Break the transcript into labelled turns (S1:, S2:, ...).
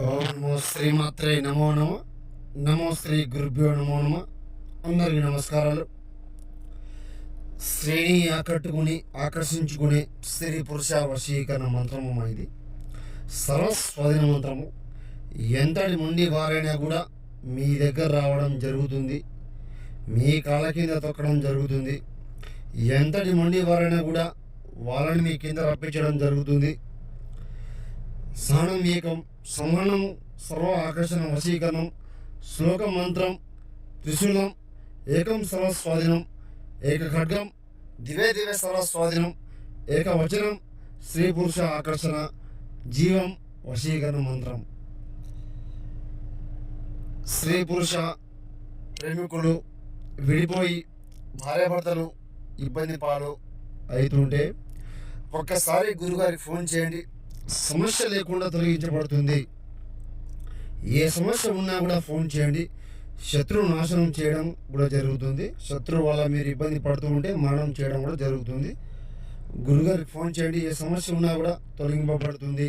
S1: ఓం నమో శ్రీమాత్రే నమో నమ. నమో శ్రీ గురుభ్యో నమో నమ. అందరికీ నమస్కారాలు. శ్రేణి ఆకర్షించుకునే స్త్రీ పురుష వశీకరణ మంత్రము ఇది సర్వస్వాధీన మంత్రము. ఎంతటి నుండి వారైనా కూడా మీ దగ్గర రావడం జరుగుతుంది, మీ కాళ్ళ కింద తొక్కడం జరుగుతుంది. ఎంతటి నుండి వారైనా కూడా వాళ్ళని మీ కింద రప్పించడం జరుగుతుంది. సహనం ఏకం సంహరణం సర్వ ఆకర్షణ వశీకరణం శ్లోక మంత్రం త్రిశూలం ఏకం సర్వస్వాధీనం ఏక ఖడ్గం దివే దివే సర్వస్వాధీనం ఏక వచనం స్త్రీ పురుష ఆకర్షణ జీవం వశీకరణ మంత్రం. స్త్రీ పురుష ప్రేమికులు విడిపోయి భార్యాభర్తలు ఇబ్బంది పాలు అవుతుంటే ఒక్కసారి గురుగారికి ఫోన్ చేయండి. సమస్య లేకుండా తొలగించబడుతుంది. ఏ సమస్య ఉన్నా కూడా ఫోన్ చేయండి. శత్రువు నాశనం చేయడం కూడా జరుగుతుంది. శత్రువు వల్ల మీరు ఇబ్బంది పడుతూ ఉంటే మరణం చేయడం కూడా జరుగుతుంది. గురుగారికి ఫోన్ చేయండి. ఏ సమస్య ఉన్నా కూడా తొలగింపబడుతుంది.